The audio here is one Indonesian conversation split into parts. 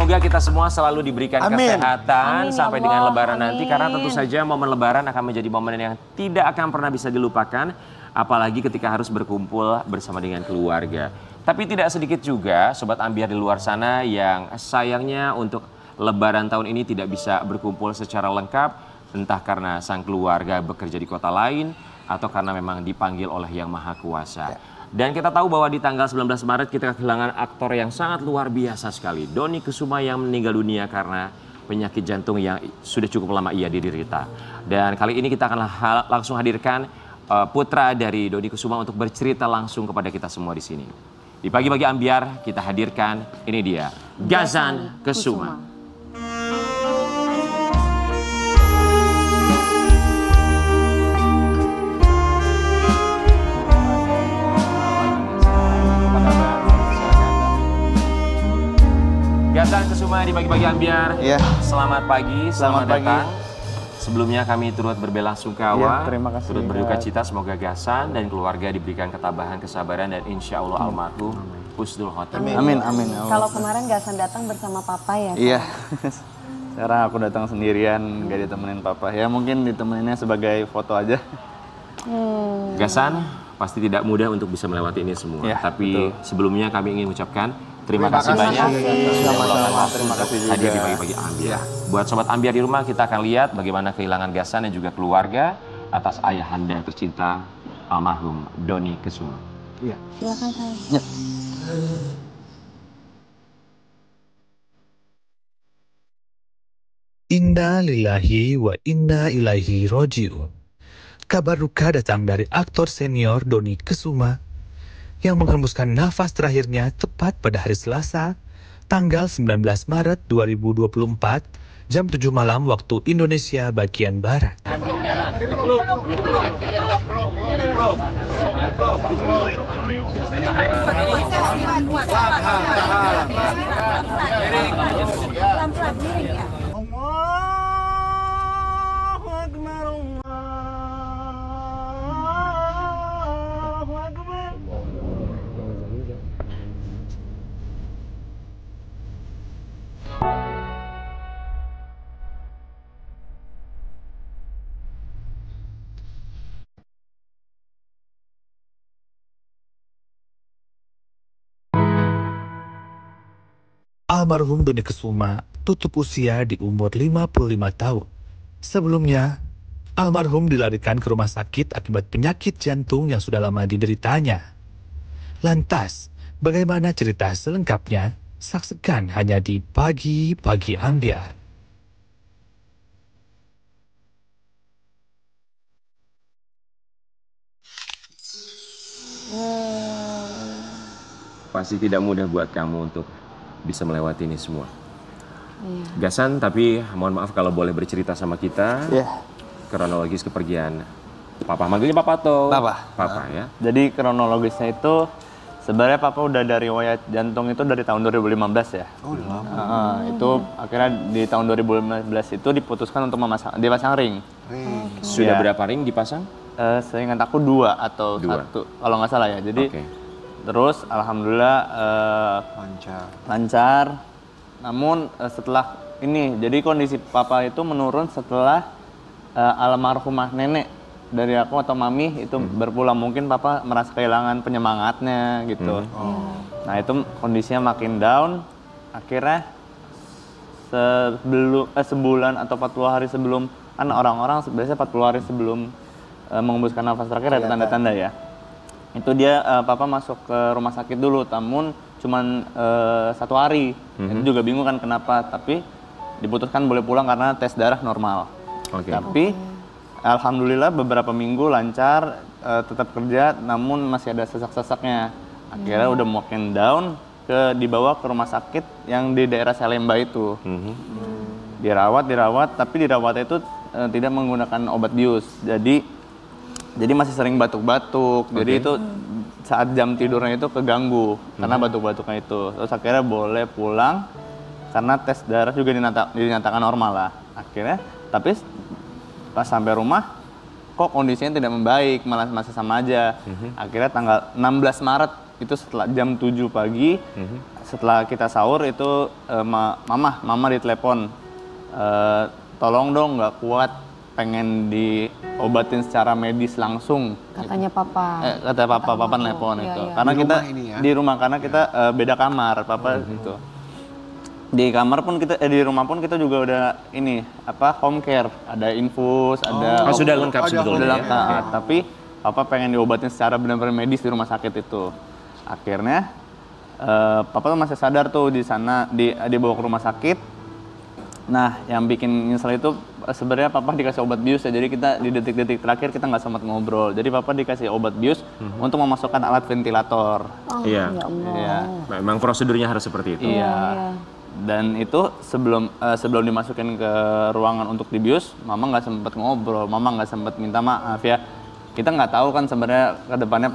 Semoga kita semua selalu diberikan kesehatan Amin, sampai ya dengan Allah. Lebaran Amin. nanti. Karena tentu saja momen Lebaran akan menjadi momen yang tidak akan pernah bisa dilupakan. Apalagi ketika harus berkumpul bersama dengan keluarga. Tapi tidak sedikit juga Sobat Ambiar di luar sana yang sayangnya untuk Lebaran tahun ini tidak bisa berkumpul secara lengkap. Entah karena sang keluarga bekerja di kota lain atau karena memang dipanggil oleh Yang Maha Kuasa. Dan kita tahu bahwa di tanggal 19 Maret kita kehilangan aktor yang sangat luar biasa sekali. Dony Kesuma yang meninggal dunia karena penyakit jantung yang sudah cukup lama ia diderita. Dan kali ini kita akan langsung hadirkan putra dari Dony Kesuma untuk bercerita langsung kepada kita semua di sini. Di pagi-pagi Ambiar kita hadirkan, ini dia, Ghazan Kesuma. Ghazan Kesuma di pagi-pagi Ambiar. Iya. Selamat pagi, selamat pagi. datang. Sebelumnya kami turut berbelasungkawa, terima kasih. turut berduka cita. Semoga Ghazan dan keluarga diberikan ketabahan, kesabaran, dan insya Allah almarhum husnul khotimah. Amin, amin. Kalau kemarin Ghazan datang bersama papa ya? Iya. Sekarang aku datang sendirian, gak ditemenin papa. Ya mungkin ditemeninnya sebagai foto aja. Ghazan pasti tidak mudah untuk bisa melewati ini semua. Ya, tapi betul. sebelumnya kami ingin mengucapkan terima kasih banyak. Sama-sama, terima kasih juga. Hadir di pagi-pagi Ambiar. Buat Sobat Ambiar di rumah, kita akan lihat bagaimana kehilangan Ghazan dan juga keluarga atas ayahanda yang tercinta almarhum Dony Kesuma. Iya. Silakan saya. Ya. Inna lillahi wa inna ilaihi roji'un. Kabar duka datang dari aktor senior Dony Kesuma yang menghembuskan nafas terakhirnya tepat pada hari Selasa, tanggal 19 Maret 2024, jam 7 malam waktu Indonesia bagian Barat. Almarhum Dony Kesuma tutup usia di umur 55 tahun. Sebelumnya, almarhum dilarikan ke rumah sakit akibat penyakit jantung yang sudah lama dideritanya. Lantas, bagaimana cerita selengkapnya? Saksikan hanya di Pagi-Pagi Ambiar. Pasti tidak mudah buat kamu untuk bisa melewati ini semua. Ghazan, tapi mohon maaf kalau boleh bercerita sama kita kronologis kepergian Papa. Manggilnya Papa atau? Papa ya. Jadi kronologisnya itu sebenarnya papa udah dari riwayat jantung itu dari tahun 2015 ya. Oh, udah lama. Itu akhirnya di tahun 2015 itu diputuskan untuk dipasang ring. Sudah Ya. berapa ring dipasang? Seingat aku 2 atau 1 kalau nggak salah ya. Jadi terus alhamdulillah lancar. Namun setelah ini, jadi kondisi papa itu menurun setelah almarhumah nenek dari aku atau mami itu berpulang. Mungkin papa merasa kehilangan penyemangatnya gitu. Nah itu kondisinya makin down. Akhirnya sebulan atau 40 hari sebelum, kan orang-orang biasanya 40 hari sebelum mengembuskan nafas terakhir ada tanda-tanda ya. Itu dia papa masuk ke rumah sakit dulu, namun cuman 1 hari. Itu juga bingung kan kenapa, tapi diputuskan boleh pulang karena tes darah normal. Tapi alhamdulillah beberapa minggu lancar, tetap kerja, namun masih ada sesak-sesaknya. Akhirnya udah makin down, dibawa ke rumah sakit yang di daerah Salemba itu. Dirawat, tapi dirawat itu tidak menggunakan obat bius. Jadi masih sering batuk-batuk. Jadi itu saat jam tidurnya itu keganggu karena batuk-batuknya itu. Terus akhirnya boleh pulang karena tes darah juga dinyatakan normal lah. Akhirnya, tapi pas sampai rumah kok kondisinya tidak membaik, malah masih sama aja. Akhirnya tanggal 16 Maret itu setelah jam 7 pagi setelah kita sahur itu mama ditelepon, tolong dong nggak kuat, pengen diobatin secara medis langsung. Katanya papa. Kata papa nelpon Iya, itu. iya. Karena Di kita rumah ini ya? di rumah karena kita beda kamar, papa itu. Di kamar pun kita di rumah pun kita juga udah ini home care, ada infus, ada sudah lengkap ada sebetulnya. udah ya? lengkap. Tapi papa pengen diobatin secara benar-benar medis di rumah sakit itu. Akhirnya papa tuh masih sadar tuh di sana, dibawa ke rumah sakit. Nah, yang bikin nyesel itu sebenarnya papa dikasih obat bius ya. Jadi kita di detik-detik terakhir kita nggak sempat ngobrol. Jadi papa dikasih obat bius untuk memasukkan alat ventilator. Oh, Iya. ya Allah. Iya. Memang prosedurnya harus seperti itu. Iya. Dan itu sebelum dimasukin ke ruangan untuk dibius, mama nggak sempat ngobrol, mama nggak sempat minta maaf ya. Kita nggak tahu kan sebenarnya kedepannya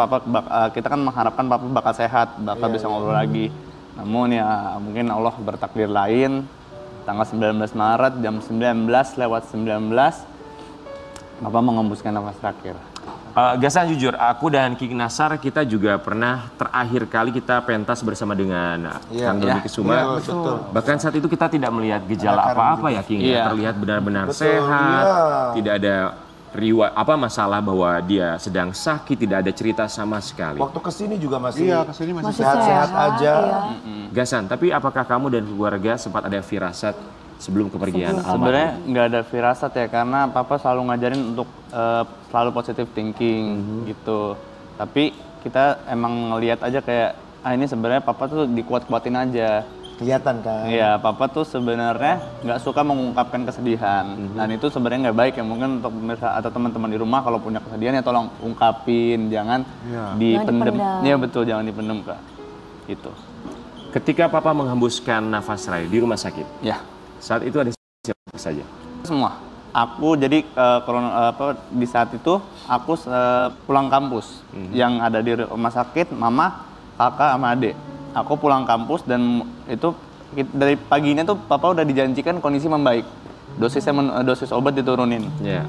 kita kan mengharapkan papa bakal sehat, bakal bisa ngobrol lagi. Namun ya mungkin Allah bertakdir lain. Tanggal 19 Maret jam 19:19, papa mengembuskan nafas terakhir. Gasan jujur, aku dan King Nasar kita juga pernah terakhir kali kita pentas bersama dengan Kang Doni Kesuma. Iya, betul. Bahkan saat itu kita tidak melihat gejala apa-apa ya King. Iya. Terlihat benar-benar Betul, sehat, iya. tidak ada masalah bahwa dia sedang sakit, tidak ada cerita sama sekali. Waktu kesini juga masih Masih sehat-sehat sehat, aja. iya. Gasan, tapi apakah kamu dan keluarga sempat ada firasat sebelum kepergian almarhum? Sebenarnya nggak ada firasat ya, karena papa selalu ngajarin untuk selalu positive thinking gitu. Tapi kita emang ngelihat aja kayak ini sebenarnya papa tuh dikuat-kuatin aja. Kelihatan kan? Iya, papa tuh sebenarnya nggak suka mengungkapkan kesedihan. Dan itu sebenarnya nggak baik ya. Mungkin untuk pemirsa atau teman-teman di rumah kalau punya kesedihan ya tolong ungkapin, jangan dipendem. dipendam. Iya betul, jangan dipendem Kak. Gitu. Ketika papa menghembuskan nafas terakhir di rumah sakit, Ya. saat itu ada siapa saja? Semua. Aku jadi di saat itu aku pulang kampus yang ada di rumah sakit, mama, kakak, sama adik. Aku pulang kampus dan itu dari paginya tuh papa udah dijanjikan kondisi membaik. Dosis obat diturunin. Ya.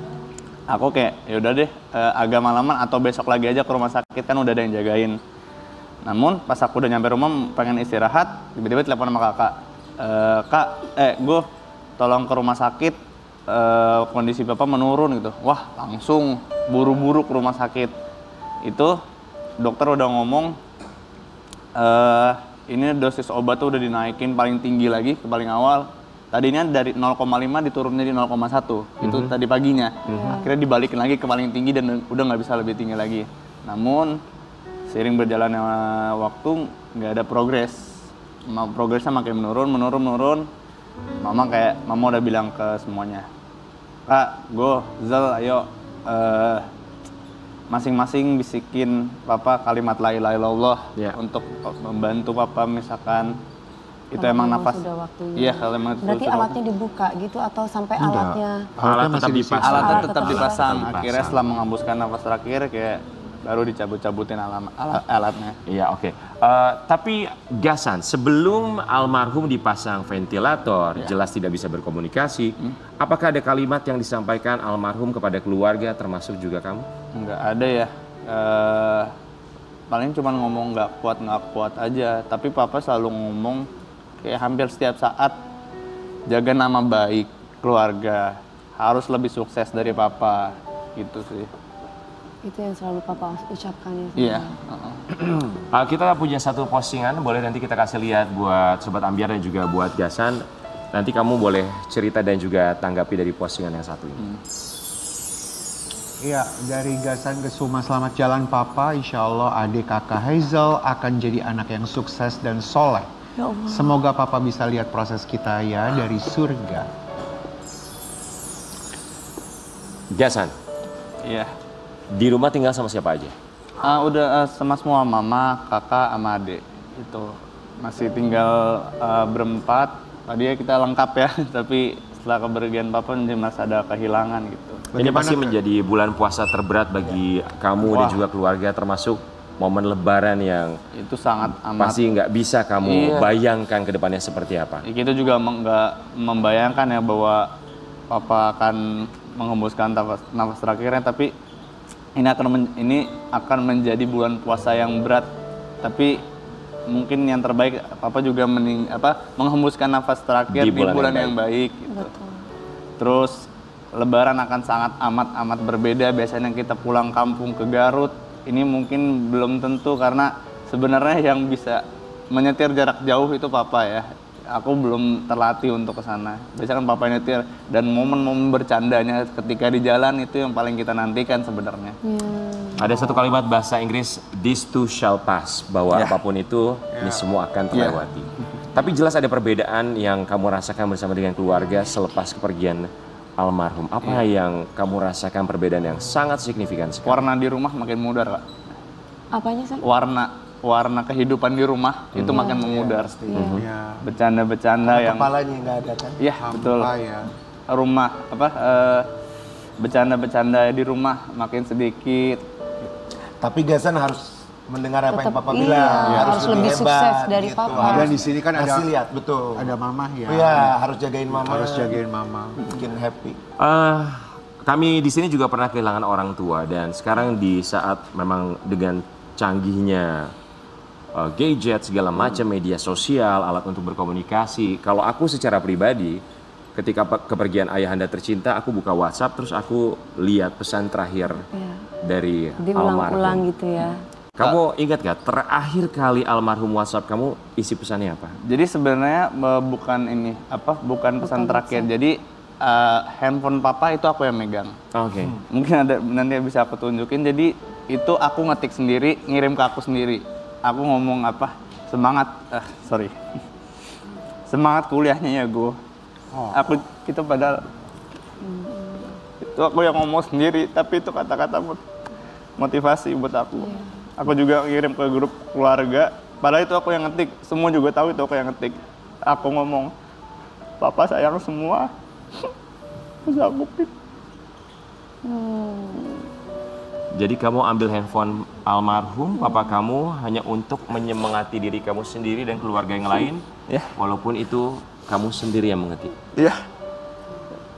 Aku kayak ya udah deh agak malaman atau besok lagi aja ke rumah sakit, kan udah ada yang jagain. Namun pas aku udah nyampe rumah pengen istirahat, tiba-tiba telepon sama kakak. Gue tolong ke rumah sakit, kondisi papa menurun gitu. Wah, langsung buru-buru ke rumah sakit. Itu dokter udah ngomong ini dosis obat tuh udah dinaikin paling tinggi lagi ke paling awal. Tadinya dari 0,5 diturunnya di 0,1. Itu tadi paginya. Akhirnya dibalikin lagi ke paling tinggi dan udah nggak bisa lebih tinggi lagi. Namun seiring berjalannya waktu nggak ada progres. Progresnya makin menurun. Mama udah bilang ke semuanya, Kak, Zal, ayo masing-masing bisikin papa kalimat la ilaha illallah untuk membantu papa, misalkan itu Kalau emang memang nafas. sudah waktunya. Iya, kalau emang itu Berarti sudah alatnya dibuka gitu atau sampai alatnya? Alat tetap dipasang. alatnya tetap tetap dipasang. dipasang. Akhirnya setelah mengembuskan nafas terakhir kayak baru dicabut-cabutin alatnya. Iya, oke. Tapi Gasan, sebelum almarhum dipasang ventilator, jelas tidak bisa berkomunikasi, apakah ada kalimat yang disampaikan almarhum kepada keluarga, termasuk juga kamu? Nggak ada ya. Paling cuma ngomong nggak kuat aja. Tapi papa selalu ngomong kayak hampir setiap saat, jaga nama baik keluarga, harus lebih sukses dari papa, gitu sih. Itu yang selalu papa ucapkan ya. Iya. Kita punya satu postingan, boleh nanti kita kasih lihat buat Sobat Ambiar dan juga buat Gasan. Nanti kamu boleh cerita dan juga tanggapi dari postingan yang satu ini. Iya, dari Gasan Kesuma, selamat jalan Papa. Insya Allah adik kakak Hazel akan jadi anak yang sukses dan soleh. Ya Allah. Semoga Papa bisa lihat proses kita ya dari surga. Gasan, Iya. di rumah tinggal sama siapa aja? Udah sama semua, mama, kakak, sama adik. Itu masih tinggal berempat. Tadi kita lengkap ya, tapi setelah kepergian papa masih ada kehilangan gitu. Ini pasti menjadi bulan puasa terberat bagi kamu dan juga keluarga, termasuk momen lebaran yang Itu sangat amat. pasti nggak bisa kamu bayangkan ke depannya seperti apa. Kita juga nggak membayangkan ya bahwa papa akan menghembuskan nafas terakhirnya, tapi ini akan menjadi bulan puasa yang berat. Tapi mungkin yang terbaik papa juga menghembuskan nafas terakhir di bulan yang baik gitu. Betul. Terus Lebaran akan sangat amat berbeda. Biasanya kita pulang kampung ke Garut, ini mungkin belum tentu karena sebenarnya yang bisa menyetir jarak jauh itu papa ya. Aku belum terlatih untuk ke sana. Biasanya kan papa nyetir dan momen-momen bercandanya ketika di jalan itu yang paling kita nantikan sebenarnya. Ada satu kalimat bahasa Inggris, this too shall pass, bahwa apapun itu, ini semua akan terlewati. Tapi jelas ada perbedaan yang kamu rasakan bersama dengan keluarga selepas kepergian almarhum. Apa yang kamu rasakan perbedaan yang sangat signifikan sekali? Warna di rumah makin mudar, Kak. Apanya sih? Warna kehidupan di rumah itu makin memudar. Iya. Bercanda-bercanda yang Kepalanya nggak ada kan? Iya, betul. Ya. Rumah bercanda-bercanda di rumah makin sedikit. Tapi Gasan harus mendengar apa yang Tetap papa iya, bilang. harus lebih sukses dari papa. Dan di sini kan ada Kasih lihat, betul. ada mama ya. Iya, harus jagain mama. Harus jagain mama. Bikin happy. Kami di sini juga pernah kehilangan orang tua dan sekarang di saat memang dengan canggihnya gadget segala macam media sosial, alat untuk berkomunikasi. Kalau aku secara pribadi ketika kepergian ayahanda tercinta, aku buka WhatsApp terus aku lihat pesan terakhir dari Diulang-ulang almarhum. gitu ya. Kamu ingat gak terakhir kali almarhum WhatsApp kamu isi pesannya apa? Jadi sebenarnya bukan pesan terakhir. Jadi handphone papa itu aku yang megang. Oke. Mungkin ada nanti bisa aku tunjukin. Jadi itu aku ngetik sendiri, ngirim ke aku sendiri. Aku ngomong semangat kuliahnya ya gue. Kita padahal itu aku yang ngomong sendiri, tapi itu kata-kata motivasi buat aku. Aku juga ngirim ke grup keluarga, padahal itu aku yang ngetik. Semua juga tahu itu aku yang ngetik. Aku ngomong, papa sayang semua. Terus aku Jadi kamu ambil handphone almarhum papa kamu hanya untuk menyemangati diri kamu sendiri dan keluarga yang lain, walaupun itu kamu sendiri yang mengetik. Iya,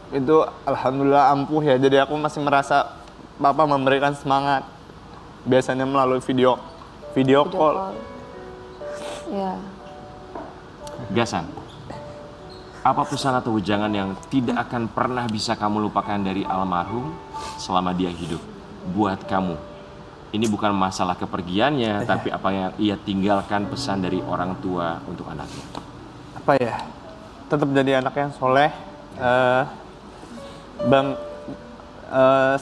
itu alhamdulillah ampuh ya. Jadi aku masih merasa papa memberikan semangat. Biasanya melalui video call. Ya. Gasan, apa pesan atau ujangan yang tidak akan pernah bisa kamu lupakan dari almarhum selama dia hidup? Buat kamu, ini bukan masalah kepergiannya, tapi apa yang ia tinggalkan pesan dari orang tua untuk anaknya. Apa ya? Tetap jadi anak yang soleh.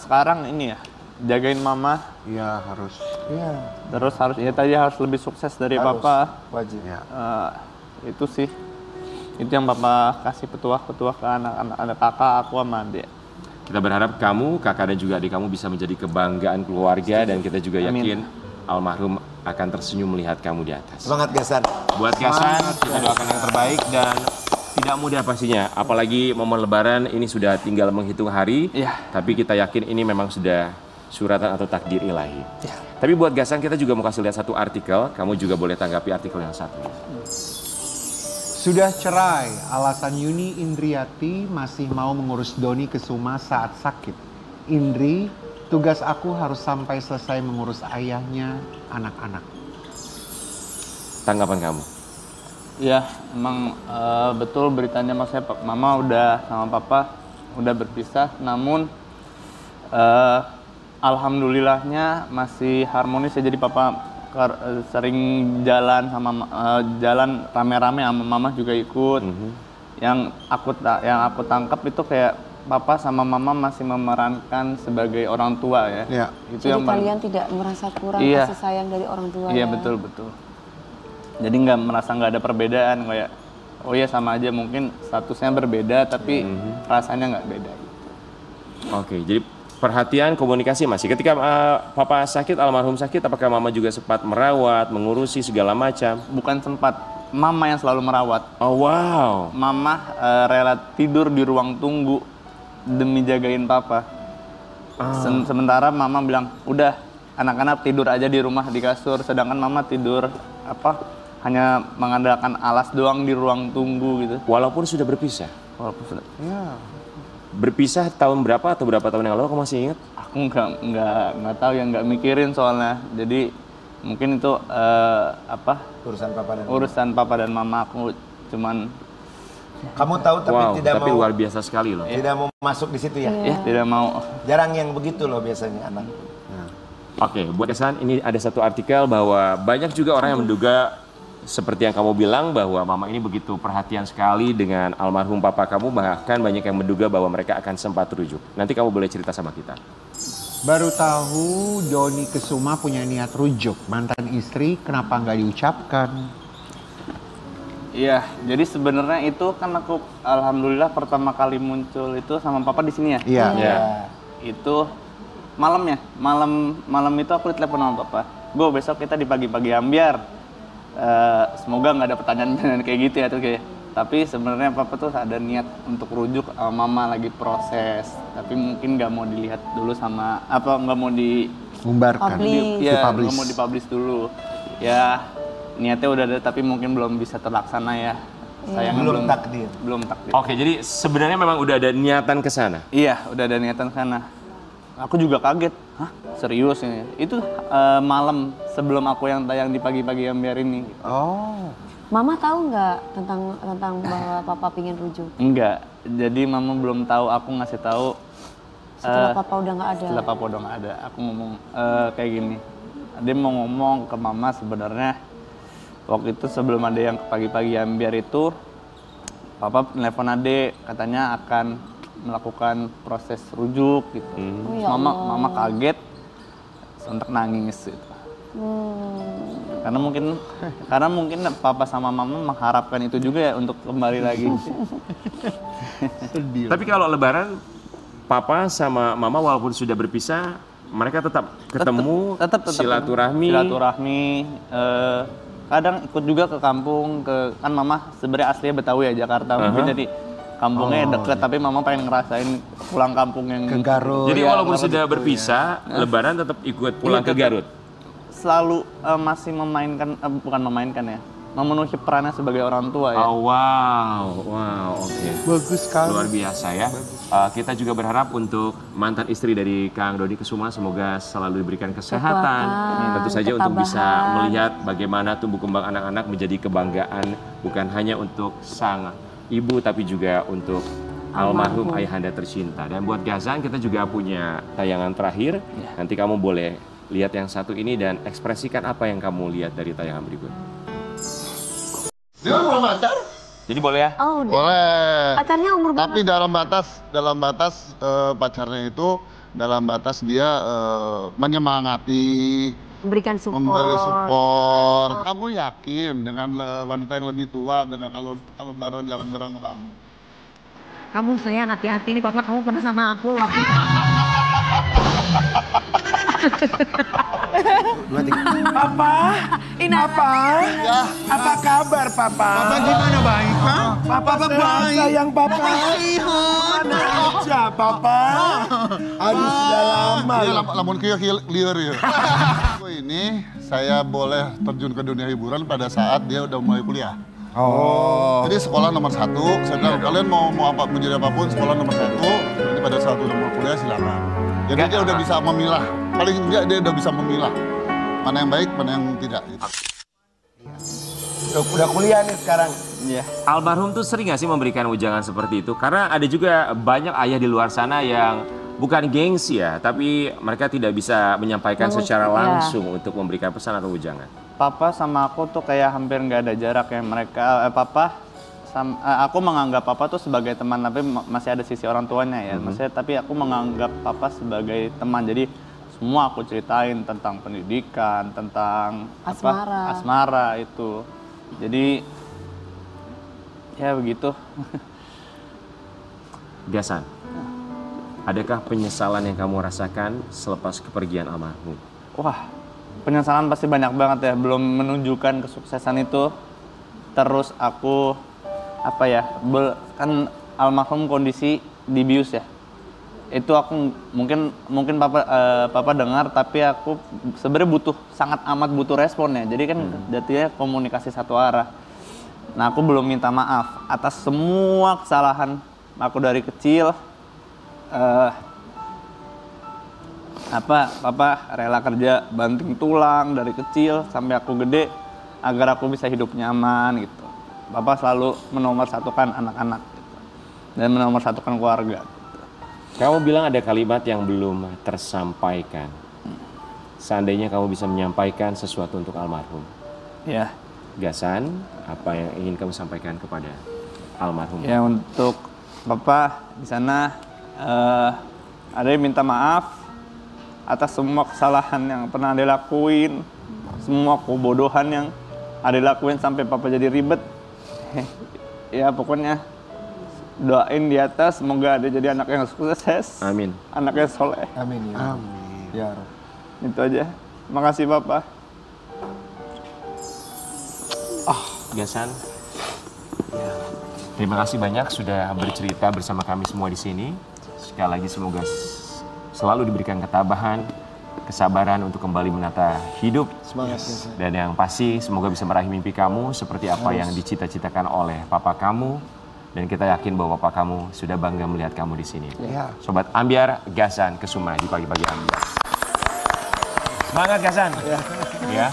Sekarang ini ya, jagain mama. Iya harus. Iya. Terus harus lebih sukses dari papa. Wajib. Ya. Itu sih. Itu yang papa kasih petuah-petuah ke anak-anak kakak aku sama adik. Kita berharap kamu, kakak dan juga adik kamu bisa menjadi kebanggaan keluarga dan kita juga yakin almarhum akan tersenyum melihat kamu di atas. Semangat Gasan. Buat Gasan, kita doakan yang terbaik dan tidak mudah pastinya. Apalagi momen lebaran ini sudah tinggal menghitung hari, tapi kita yakin ini memang sudah suratan atau takdir ilahi. Tapi buat Gasan, kita juga mau kasih lihat satu artikel, kamu juga boleh tanggapi artikel yang satu. Sudah cerai, alasan Yuni Indriati masih mau mengurus Doni Kesuma saat sakit. Indri, tugas aku harus sampai selesai mengurus ayahnya, anak-anak. Tanggapan kamu? Iya, emang betul beritanya maksudnya mama udah sama papa udah berpisah, namun alhamdulillahnya masih harmonis ya. Jadi papa sering jalan jalan rame-rame sama mama juga ikut. Yang aku tangkap itu kayak papa sama mama masih memerankan sebagai orang tua ya. Ya. Itu Jadi yang kalian tidak merasa kurang Iya. kasih sayang dari orang tua Iya ya? betul. Jadi nggak ada perbedaan kayak oh ya sama aja, mungkin statusnya berbeda tapi rasanya nggak beda. Oke, jadi perhatian komunikasi masih. Ketika papa sakit, almarhum sakit, apakah mama juga sempat merawat, mengurusi segala macam? Bukan sempat, mama yang selalu merawat. Oh wow. Mama rela tidur di ruang tunggu demi jagain papa. Sementara mama bilang, udah anak-anak tidur aja di rumah di kasur, sedangkan mama tidur hanya mengandalkan alas doang di ruang tunggu gitu. Walaupun sudah berpisah. Walaupun sudah. Ya. Berpisah tahun berapa atau berapa tahun yang lalu, aku masih ingat? Aku nggak tahu ya, nggak mikirin soalnya. Jadi Mungkin itu Urusan papa dan mama aku, cuman kamu tahu tapi Wow, tidak tapi mau luar biasa sekali loh. tidak mau masuk di situ ya. ya tidak mau. Jarang yang begitu loh biasanya anak. Oke, buat kesan ini ada satu artikel bahwa banyak juga orang yang menduga seperti yang kamu bilang bahwa mama ini begitu perhatian sekali dengan almarhum papa kamu, bahkan banyak yang menduga bahwa mereka akan sempat rujuk. Nanti kamu boleh cerita sama kita. Baru tahu Doni Kesuma punya niat rujuk. Mantan istri kenapa nggak diucapkan? Iya, jadi sebenarnya itu kan aku alhamdulillah pertama kali muncul itu sama papa di sini ya. Iya. Ya. Itu malamnya, malam itu aku ditelepon sama papa. Go, besok kita di pagi-pagi ambiar. Semoga nggak ada pertanyaan kayak gitu ya tuh kayak. Tapi sebenarnya papa tuh ada niat untuk rujuk, mama lagi proses. Tapi mungkin nggak mau dilihat dulu sama nggak mau Umbarkan. ya nggak mau dipublish dulu. Ya niatnya udah ada tapi mungkin belum bisa terlaksana ya. Sayangnya Belum takdir. Belum takdir. Oke, jadi sebenarnya memang udah ada niatan ke sana. Iya, udah ada niatan sana. Aku juga kaget. Hah? Serius ini? Itu malam sebelum aku yang tayang di pagi-pagi ambiar ini. Oh. Mama tahu nggak tentang bahwa papa pingin rujuk? Enggak. Jadi mama belum tahu, aku ngasih tahu Setelah papa udah nggak ada. setelah papa udah nggak ada. Aku ngomong kayak gini. Dia mau ngomong ke mama sebenarnya waktu itu sebelum ada yang pagi-pagi ambiar itu papa nelfon Ade katanya akan melakukan proses rujuk gitu. Oh, ya Allah. Mama kaget, sontak nangis gitu. Karena mungkin papa sama mama mengharapkan itu juga ya untuk kembali lagi. Sedih. Tapi kalau lebaran papa sama mama walaupun sudah berpisah, mereka tetap ketemu, tetap silaturahmi. Kadang ikut juga ke kampung, kan mama sebenarnya aslinya Betawi ya, Jakarta. Mungkin jadi kampungnya deket, tapi mama pengen ngerasain pulang kampung yang Ke Garut. Jadi Iya, walaupun Garut sudah itu, berpisah, lebaran tetap ikut pulang ke tetap. Garut. selalu masih bukan memainkan ya, memenuhi perannya sebagai orang tua ya. Oh, wow, oke. Bagus sekali. Luar biasa ya. Kita juga berharap untuk mantan istri dari Kang Doni Kesuma semoga selalu diberikan kesehatan. Tentu saja untuk bisa ketabahan. melihat bagaimana tumbuh kembang anak-anak menjadi kebanggaan bukan hanya untuk sang ibu tapi juga untuk almarhum ayahanda tercinta. Dan buat Gazan kita juga punya tayangan terakhir. Nanti kamu boleh lihat yang satu ini dan ekspresikan apa yang kamu lihat dari tayangan berikut. Dia mau pacar? Jadi boleh ya? Oh, udah. Boleh. Pacarnya umur berapa? Tapi dalam batas pacarnya itu dalam batas dia menyemangati, Memberikan support. memberi support. Kamu yakin dengan wanita yang lebih tua dengan kalau baru jalan bareng kamu? Kamu sayang hati-hati nih, papa kamu pernah sama aku. Apa kabar papa? Papa gimana, baik, Pak? Papa baik. Sayang papa. Mana aja papa? Aduh sudah lama. Iya, lamun clear ya. Aku ini saya boleh terjun ke dunia hiburan pada saat dia udah mulai kuliah. Oh. Jadi sekolah nomor 1, saya bilang kalian mau menjadi apapun sekolah nomor 1, jadi pada saat udah mau kuliah silakan. Jadi dia udah bisa memilah, paling enggak dia udah bisa memilah mana yang baik, mana yang tidak. Gitu. Udah kuliah nih sekarang. Iya. Almarhum tuh sering gak sih memberikan ujangan seperti itu? Karena ada juga banyak ayah di luar sana yang bukan gengsi ya, tapi mereka tidak bisa menyampaikan secara langsung untuk memberikan pesan atau ujangan. Papa sama aku tuh kayak hampir nggak ada jarak ya, mereka aku menganggap papa tuh sebagai teman, tapi masih ada sisi orang tuanya ya. Maksudnya tapi aku menganggap papa sebagai teman. Jadi semua aku ceritain tentang pendidikan, tentang asmara itu. Jadi ya begitu. Gasan, adakah penyesalan yang kamu rasakan selepas kepergian almarhum? Wah, penyesalan pasti banyak banget ya, belum menunjukkan kesuksesan itu. Terus aku kan almarhum kondisi dibius ya. Itu aku mungkin papa dengar, tapi aku sebenarnya sangat amat butuh respon ya. Jadi kan jadinya komunikasi satu arah. Nah, aku belum minta maaf atas semua kesalahan aku dari kecil. Papa rela kerja banting tulang dari kecil sampai aku gede agar aku bisa hidup nyaman gitu. Papa selalu menomorsatukan anak-anak gitu. Dan menomorsatukan keluarga. Kamu bilang ada kalimat yang belum tersampaikan. Seandainya kamu bisa menyampaikan sesuatu untuk almarhum. Ya. Gasan, apa yang ingin kamu sampaikan kepada almarhum? Ya, untuk Papa di sana ada yang minta maaf atas semua kesalahan yang pernah Ade lakuin, semua kebodohan yang Ade lakuin sampai Papa jadi ribet. Ya pokoknya doain di atas, semoga Ade jadi anak yang sukses. Amin. Anak yang soleh. Amin ya. Amin. Ya Rob. Itu aja. Makasih Papa. Gasan, terima kasih banyak sudah bercerita bersama kami semua di sini. Sekali lagi semoga selalu diberikan ketabahan, kesabaran untuk kembali menata hidup. Semangat Gasan. Dan yang pasti semoga bisa meraih mimpi kamu seperti apa yang dicita-citakan oleh papa kamu. Dan kita yakin bahwa papa kamu sudah bangga melihat kamu di sini. Ya. Sobat Ambyar, Gasan Kesuma di pagi-pagi Ambyar. Semangat Gasan. Ya.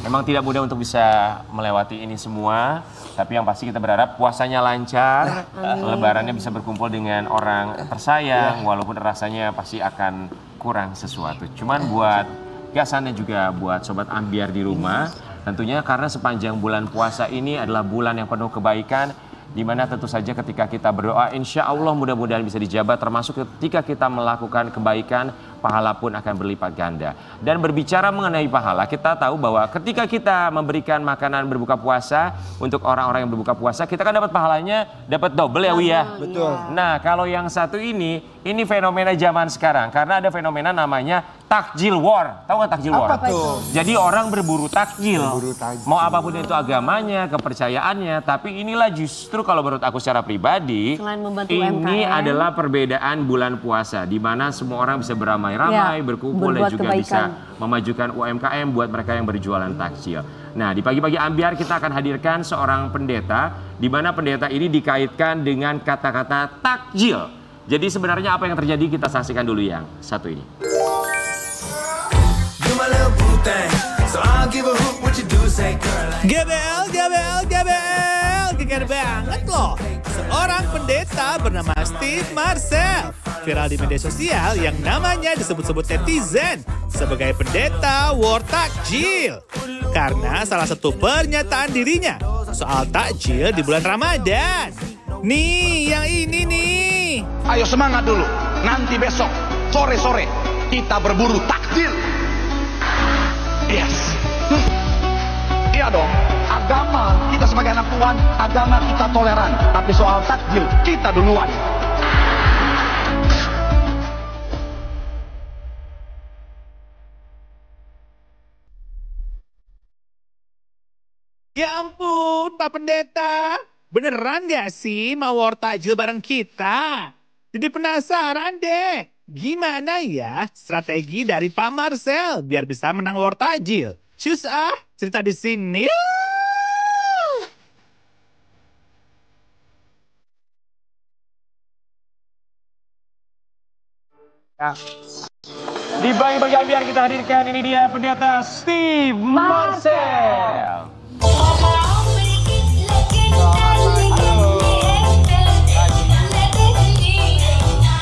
Memang tidak mudah untuk bisa melewati ini semua, tapi yang pasti kita berharap puasanya lancar, lebarannya bisa berkumpul dengan orang tersayang, walaupun rasanya pasti akan kurang sesuatu. Cuman buat Gasan dan juga buat Sobat Ambyar di rumah, tentunya karena sepanjang bulan puasa ini adalah bulan yang penuh kebaikan, di mana tentu saja ketika kita berdoa, insya Allah mudah-mudahan bisa dijabah, termasuk ketika kita melakukan kebaikan, pahala pun akan berlipat ganda. Dan berbicara mengenai pahala, kita tahu bahwa ketika kita memberikan makanan berbuka puasa untuk orang-orang yang berbuka puasa, kita kan dapat pahalanya, dapat double ya Wi ya. Betul. Nah kalau yang satu ini fenomena zaman sekarang, karena ada fenomena namanya takjil war. Tahu nggak takjil war? Apa tuh? Jadi orang berburu takjil. Berburu takjil. Mau apapun itu agamanya, kepercayaannya, tapi inilah justru kalau menurut aku secara pribadi, Selain membantu ini UMKM. adalah perbedaan bulan puasa, di mana semua orang bisa beramai-ramai, Ya, berkumpul dan berbuat juga kebaikan. bisa memajukan UMKM buat mereka yang berjualan takjil. Nah, di pagi-pagi Ambyar kita akan hadirkan seorang pendeta, di mana pendeta ini dikaitkan dengan kata-kata takjil. Jadi sebenarnya apa yang terjadi, kita saksikan dulu yang satu ini. GBL, geger banget loh. Seorang pendeta bernama Steve Marcel viral di media sosial yang namanya disebut-sebut netizen sebagai pendeta war takjil. Karena salah satu pernyataan dirinya soal takjil di bulan Ramadan. Nih, yang ini nih. Ayo semangat dulu. Nanti besok sore-sore kita berburu takjil. Yes. Iya dong. Agama kita sebagai anak Tuhan, agama kita toleran. Tapi soal takjil kita duluan. Ya ampun, Pak Pendeta. Beneran gak sih mau war takjil bareng kita? Jadi penasaran deh. Gimana ya strategi dari Pak Marcel biar bisa menang war takjil? Cus cerita di sini. Di pagi-pagi Ambyar kita hadirkan, ini dia pendeta Steve Marcel.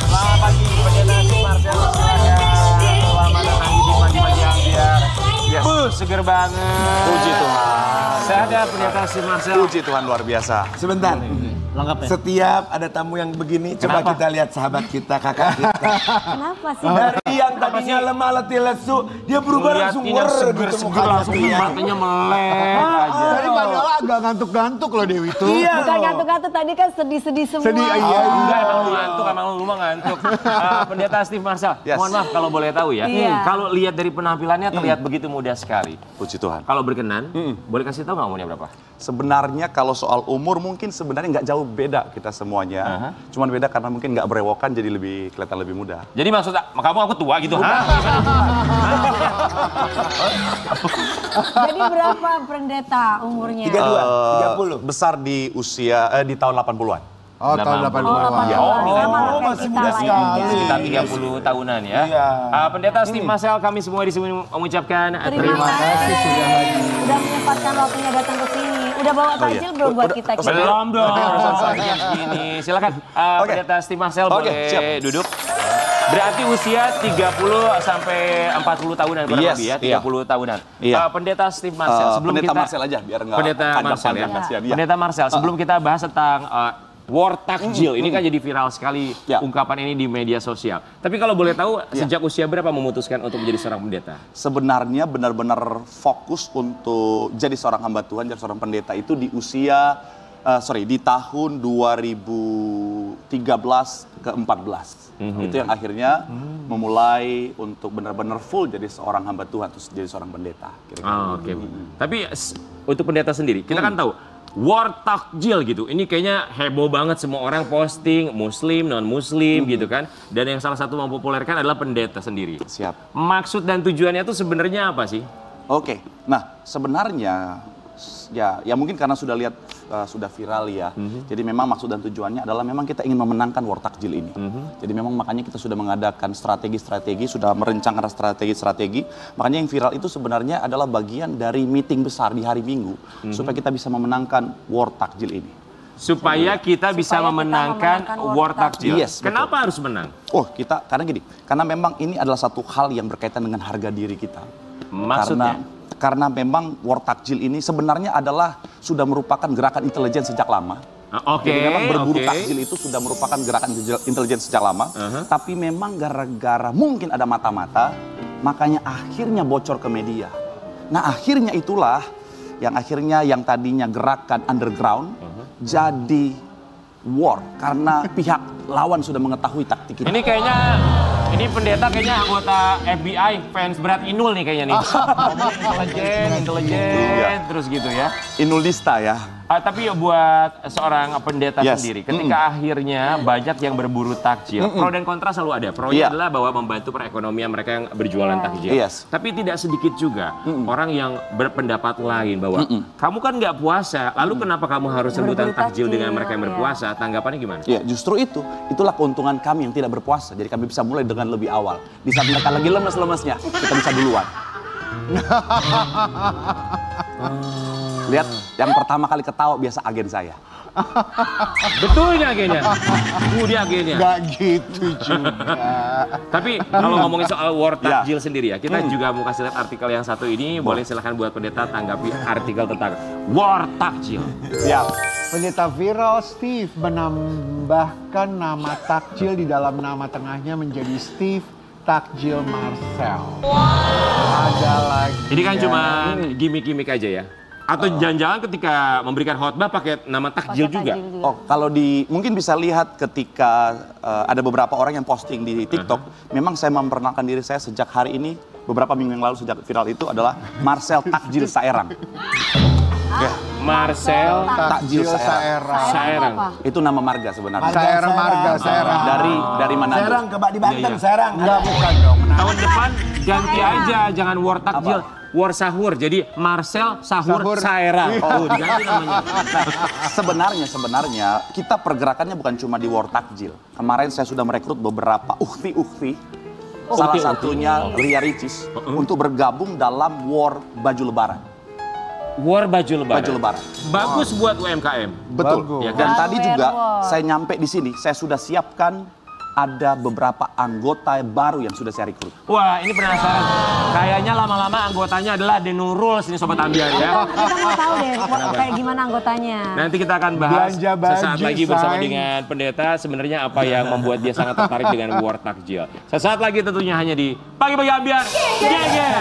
Selamat pagi pendeta Steve Marcel. Selamat datang di pagi-pagi Ambyar. Seger banget. Puji Tuhan. Saya ada pendeta Steve Marcel. Puji Tuhan luar biasa. Sebentar. Lengkap ya? Setiap ada tamu yang begini, coba Kenapa? kita lihat sahabat kita, kakak kita. Kenapa sih? Dari yang tadinya lemah letih lesu, dia berubah langsung Liatinnya wer seger, gitu seger mukanya. langsung Iya. matanya melek aja. Tadi padahal agak ngantuk-ngantuk loh Dewi itu. Iya. Bukan ngantuk-ngantuk, tadi kan sedih-sedih semua. Sedih, iya. Enggak, emang lu ngantuk, emang lu mah ngantuk. Pendeta Steve Marcel, Yes. mohon maaf kalau boleh tahu ya. Iya. Kalau lihat dari penampilannya terlihat begitu mudah sekali. Puji Tuhan. Kalau berkenan, boleh kasih tahu nggak umurnya berapa? Sebenarnya kalau soal umur mungkin sebenarnya nggak jauh beda kita semuanya. Cuman beda karena mungkin nggak berewokan jadi lebih kelihatan lebih muda. Jadi maksud kamu aku tua gitu? Hah? Jadi berapa pendeta umurnya? 32, 30. Besar di usia di tahun 80-an. Oh, tahun 80-an. Oh, masih muda sekali. Sekitar 30 tahunan ya. Iya. Pendeta Steve Marcel, kami semua di sini mengucapkan Terima kasih sudah hadir. Udah menyempatkan waktunya datang ke sini. Udah bawa takjil belum buat kita? Belum dong. Gini, silakan Pendeta Steve Marcel boleh duduk. Berarti usia 30 sampai 40 tahunan kurang lebih ya, 30 tahunan. Pendeta Steve Marcel, sebelum Pendeta kita Marcel aja biar enggak Pendeta Marcel ya. Pendeta Marcel, sebelum kita bahas tentang war takjil, ini kan jadi viral sekali ungkapan ini di media sosial. Tapi kalau boleh tahu, sejak usia berapa memutuskan untuk menjadi seorang pendeta? Sebenarnya benar-benar fokus untuk jadi seorang hamba Tuhan, jadi seorang pendeta itu di usia, di tahun 2013 ke 14. Itu yang akhirnya memulai untuk benar-benar full jadi seorang hamba Tuhan, terus jadi seorang pendeta. Oke. Tapi untuk pendeta sendiri, kita kan tahu war takjil gitu. Ini kayaknya heboh banget, semua orang posting, muslim, non-muslim gitu kan. Dan yang salah satu mempopulerkan adalah pendeta sendiri. Siap. Maksud dan tujuannya itu sebenarnya apa sih? Oke. Nah, sebenarnya ya mungkin karena sudah lihat sudah viral ya. Jadi memang maksud dan tujuannya adalah memang kita ingin memenangkan war takjil ini. Jadi memang makanya kita sudah mengadakan strategi-strategi, sudah merencanakan strategi-strategi. Makanya yang viral itu sebenarnya adalah bagian dari meeting besar di hari Minggu supaya kita bisa memenangkan war takjil ini. Supaya kita bisa memenangkan war takjil. Yes, kenapa harus menang? Karena gini, karena memang ini adalah satu hal yang berkaitan dengan harga diri kita. Maksudnya? Karena memang war takjil ini sebenarnya adalah sudah merupakan gerakan intelijen sejak lama. Jadi memang berburu takjil itu sudah merupakan gerakan intelijen sejak lama. Tapi memang gara-gara mungkin ada mata-mata, makanya akhirnya bocor ke media. Nah akhirnya itulah yang tadinya gerakan underground jadi war karena pihak lawan sudah mengetahui taktik kita. Ini pendeta kayaknya anggota FBI, fans berat Inul nih kayaknya nih. Intelijen, terus gitu ya. Inulista ya. Tapi buat seorang pendeta sendiri, ketika akhirnya banyak yang berburu takjil, pro dan kontra selalu ada. Pro-nya adalah bahwa membantu perekonomian mereka yang berjualan takjil. Tapi tidak sedikit juga orang yang berpendapat lain bahwa kamu kan nggak puasa, lalu kenapa kamu harus rebutan takjil dengan mereka yang berpuasa? Tanggapannya gimana? Ya justru itulah keuntungan kami yang tidak berpuasa. Jadi kami bisa mulai dengan lebih awal. Di saat mereka lagi lemes-lemesnya, kita bisa duluan. Lihat, yang pertama kali ketawa biasa agen saya. Betul ini agennya? Dia agennya. Gak gitu juga. Tapi kalau ngomongin soal war takjil sendiri ya, kita juga mau kasih lihat artikel yang satu ini. Boleh silahkan buat pendeta tanggapi artikel tentang war takjil. Siap. Pendeta viral Steve menambahkan nama takjil di dalam nama tengahnya menjadi Steve Takjil Marcel. Ada lagi. Ini kan cuma gimmick-gimmick aja ya? Atau jangan-jangan ketika memberikan khotbah pakai nama takjil juga? Kalau mungkin bisa lihat ketika ada beberapa orang yang posting di TikTok, memang saya memperkenalkan diri saya sejak hari ini, beberapa minggu yang lalu sejak viral itu adalah Marcel Takjil Saerang. Marcel Takjil Saerang. Itu nama marga sebenarnya. Saerang. Dari mana? Serang, kebak di Banten, Serang. Enggak, bukan dong. Tahun depan ganti aja, jangan war takjil. War sahur, jadi Marcel Sahur Saerang. Diganti namanya. Sebenarnya kita pergerakannya bukan cuma di war takjil. Kemarin saya sudah merekrut beberapa ukti. Salah satunya Lia Ricis untuk bergabung dalam war baju lebaran. War baju lebaran. Bagus buat UMKM. Betul. Ya kan? Dan tadi juga saya nyampe di sini, saya sudah siapkan ada beberapa anggota baru yang sudah saya rekrut. Wah, ini penasaran. Kayaknya lama-lama anggotanya adalah Denurul sini Sobat Ambiar ya. Kita mau tahu deh kayak gimana anggotanya. Nanti kita akan bahas Belanja baju, sesaat lagi bersama say. dengan pendeta sebenarnya apa yang membuat dia sangat tertarik dengan war takjil. Sesaat lagi tentunya hanya di Pagi-Pagi Ambiar. Geger.